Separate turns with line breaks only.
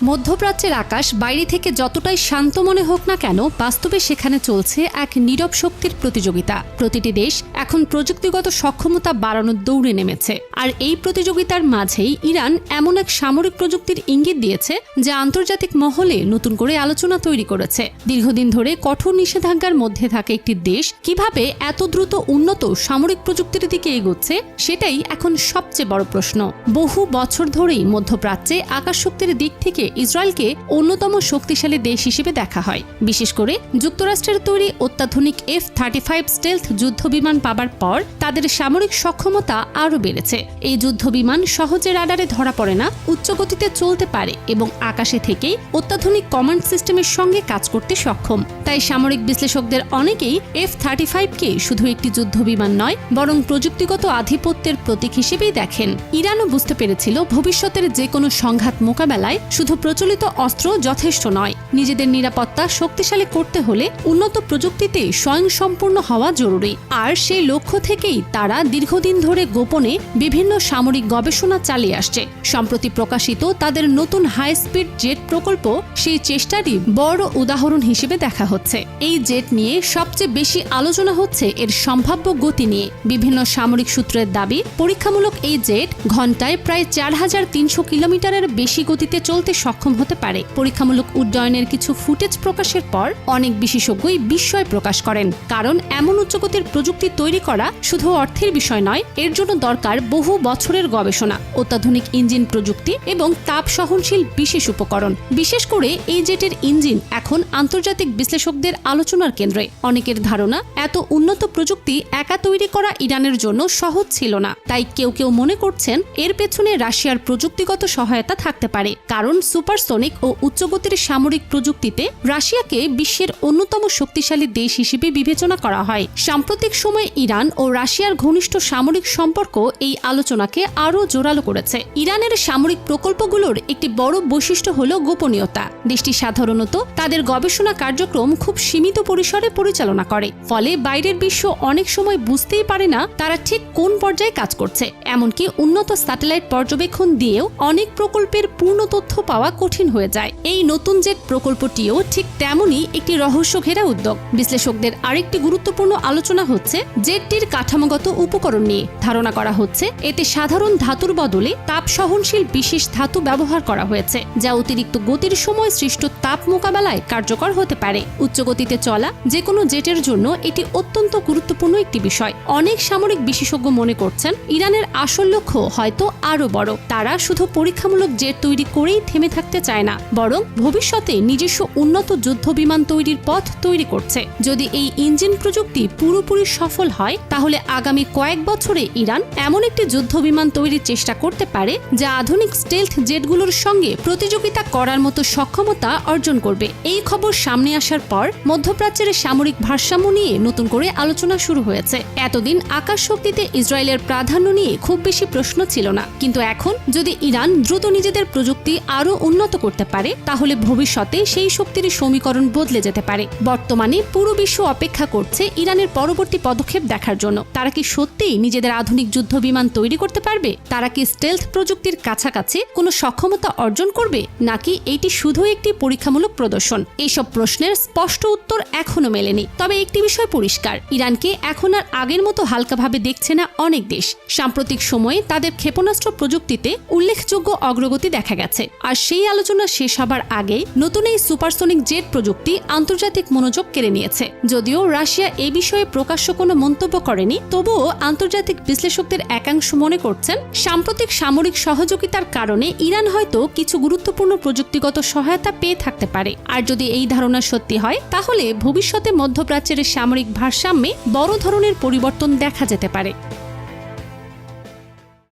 মধ্যপ্রাচ্যের আকাশ বাইরে থেকে যতটাই শান্ত মনে হোক না কেন, বাস্তবে সেখানে চলছে এক নীরব শক্তির প্রতিযোগিতা। প্রতিটি দেশ এখন প্রযুক্তিগত সক্ষমতা বাড়ানোর দৌড়ে নেমেছে। আর এই প্রতিযোগিতার মাঝেই ইরান এমন এক সামরিক প্রযুক্তির ইঙ্গিত দিয়েছে যা আন্তর্জাতিক মহলে নতুন করে আলোচনা তৈরি করেছে। দীর্ঘদিন ধরে কঠোর নিষেধাজ্ঞার মধ্যে থাকা একটি দেশ কিভাবে এত দ্রুত উন্নত সামরিক প্রযুক্তির দিকে এগোচ্ছে, সেটাই এখন সবচেয়ে বড় প্রশ্ন। বহু বছর ধরেই মধ্যপ্রাচ্যে আকাশশক্তির দিক থেকে ইসরায়েলকে অন্যতম শক্তিশালী দেশ হিসেবে দেখা হয়। বিশেষ করে যুক্তরাষ্ট্রের তৈরি অত্যাধুনিক F-35 স্টেলথ যুদ্ধবিমান পাবার পর তাদের সামরিক সক্ষমতা আরও বেড়েছে। এই যুদ্ধবিমান সহজে রাডারে ধরা পড়ে না, উচ্চ গতিতে চলতে পারে এবং আকাশে থেকেই অত্যাধুনিক কমান্ড সিস্টেমের সঙ্গে কাজ করতে সক্ষম। তাই সামরিক বিশ্লেষকদের অনেকেই F-35কে শুধু একটি যুদ্ধবিমান নয়, বরং প্রযুক্তিগত আধিপত্যের প্রতীক হিসেবেই দেখেন। ইরানও বুঝতে পেরেছিল ভবিষ্যতের যে কোনো সংঘাত মোকাবেলায় শুধু প্রচলিত অস্ত্র যথেষ্ট নয়, নিজেদের নিরাপত্তা শক্তিশালী করতে হলে উন্নত প্রযুক্তিতে স্বয়ংসম্পূর্ণ হওয়া জরুরি। আর সেই লক্ষ্য থেকেই তারা দীর্ঘদিন ধরে গোপনে বিভিন্ন সামরিক গবেষণা চালিয়ে আসছে। সম্প্রতি প্রকাশিত তাদের নতুন হাই স্পিড জেট প্রকল্প সেই চেষ্টারই বড় উদাহরণ হিসেবে দেখা হচ্ছে। এই জেট নিয়ে সবচেয়ে বেশি আলোচনা হচ্ছে এর সম্ভাব্য গতি নিয়ে। বিভিন্ন সামরিক সূত্রের দাবি, পরীক্ষামূলক এই জেট ঘন্টায় প্রায় 4300 কিলোমিটারের বেশি গতিতে চলতে সক্ষম হতে পারে। পরীক্ষামূলক উড্ডয়নের কিছু ফুটেজ প্রকাশের পর অনেক বিশেষজ্ঞই বিস্ময় প্রকাশ করেন, কারণ এমন উচ্চগতির প্রযুক্তি তৈরি করা শুধু অর্থের বিষয় নয়, এর জন্য দরকার বহু বছরের গবেষণা, অত্যাধুনিক ইঞ্জিন প্রযুক্তি এবং তাপ সহনশীল বিশেষ উপকরণ। বিশেষ করে এই জেটের ইঞ্জিন এখন আন্তর্জাতিক বিশ্লেষকদের আলোচনার কেন্দ্রে। অনেকের ধারণা, এত উন্নত প্রযুক্তি একা তৈরি করা ইরানের জন্য সহজ ছিল না। তাই কেউ কেউ মনে করছেন এর পেছনে রাশিয়ার প্রযুক্তিগত সহায়তা থাকতে পারে, কারণ সুপারসনিক ও উচ্চগতির সামরিক প্রযুক্তিতে রাশিয়াকে বিশ্বের অন্যতম শক্তিশালী দেশ হিসেবে বিবেচনা করা হয়। সাম্প্রতিক সময়ে ইরান ও রাশিয়ার ঘনিষ্ঠ সামরিক সম্পর্ক এই আলোচনাকে আরও জোরালো করেছে। ইরানের সামরিক প্রকল্পগুলোর একটি বড় বৈশিষ্ট্য হল গোপনীয়তা। দেশটি সাধারণত তাদের গবেষণা কার্যক্রম খুব সীমিত পরিসরে পরিচালনা করে, ফলে বাইরের বিশ্ব অনেক সময় বুঝতেই পারে না তারা ঠিক কোন পর্যায়ে কাজ করছে। এমনকি উন্নত স্যাটেলাইট পর্যবেক্ষণ দিয়েও অনেক প্রকল্পের পূর্ণ তথ্য পাওয়া কঠিন হয়ে যায়। এই নতুন জেট প্রকল্পটিও ঠিক তেমনই একটি রহস্য ঘেরা উদ্যোগ। বিশ্লেষকদের আরেকটি গুরুত্বপূর্ণ আলোচনা হচ্ছে জেটটির কাঠামোগত উপকরণ নিয়ে। ধারণা করা হচ্ছে এতে সাধারণ ধাতুর বদলে তাপ সহনশীল বিশেষ ধাতু ব্যবহার করা হয়েছে, যা অতিরিক্ত গতির সময় সৃষ্ট তাপ মোকাবেলায় কার্যকর হতে পারে। উচ্চ গতিতে চলা যে কোনো জেটের জন্য এটি অত্যন্ত গুরুত্বপূর্ণ একটি বিষয়। অনেক সামরিক বিশেষজ্ঞ মনে করছেন ইরানের আসল লক্ষ্য হয়তো আরও বড়। তারা শুধু পরীক্ষামূলক জেট তৈরি করেই থেমে থাকতে চায় না, বরং ভবিষ্যতে নিজস্ব উন্নত যুদ্ধবিমান তৈরির পথ তৈরি করছে। যদি এই ইঞ্জিন প্রযুক্তি পুরোপুরি সফল হয়, তাহলে আগামী কয়েক বছরে ইরান এমন একটি যুদ্ধবিমান তৈরির চেষ্টা করতে পারে যা আধুনিক স্টেলথ জেটগুলোর সঙ্গে প্রতিযোগিতা করার মতো সক্ষমতা অর্জন করবে। এই খবর সামনে আসার পর মধ্যপ্রাচ্যের সামরিক ভারসাম্য নিয়ে নতুন করে আলোচনা শুরু হয়েছে। এতদিন আকাশ শক্তিতে ইসরায়েলের প্রাধান্য নিয়ে খুব বেশি প্রশ্ন ছিল না, কিন্তু এখন যদি ইরান দ্রুত নিজেদের প্রযুক্তি আরও উন্নত করতে পারে, তাহলে ভবিষ্যতে সেই শক্তির সমীকরণ বদলে যেতে পারে। বর্তমানে পুরো বিশ্ব অপেক্ষা করছে ইরানের পরবর্তী পদক্ষেপ দেখার জন্য। তারা কি সত্যিই নিজেদের আধুনিক যুদ্ধবিমান তৈরি করতে পারবে? তারা কি স্টেলথ প্রযুক্তির কাছাকাছি কোনো সক্ষমতা অর্জন করবে, নাকি এটি শুধু একটি পরীক্ষামূলক প্রদর্শন? এইসব প্রশ্নের স্পষ্ট উত্তর এখনো মেলেনি। তবে একটি বিষয় পরিষ্কার, ইরানকে এখন আর আগের মতো হালকাভাবে দেখছে না অনেক দেশ। সাম্প্রতিক সময়ে তাদের ক্ষেপণাস্ত্র প্রযুক্তিতে উল্লেখযোগ্য অগ্রগতি দেখা গেছে। আর সেই আলোচনা শেষ হবার আগে নতুন এই সুপারসনিক জেট প্রযুক্তি আন্তর্জাতিক মনোযোগ কেড়ে নিয়েছে। যদিও রাশিয়া এ বিষয়ে প্রকাশ্য কোনো মন্তব্য করেনি, তবুও আন্তর্জাতিক বিশ্লেষকদের একাংশ মনে করছেন সাম্প্রতিক সামরিক সহযোগিতার কারণে ইরান হয়তো কিছু গুরুত্বপূর্ণ প্রযুক্তিগত সহায়তা পেয়ে থাকতে পারে। আর যদি এই ধারণা সত্যি হয়, তাহলে ভবিষ্যতে মধ্যপ্রাচ্যের সামরিক ভারসাম্যে বড় ধরনের পরিবর্তন দেখা যেতে পারে।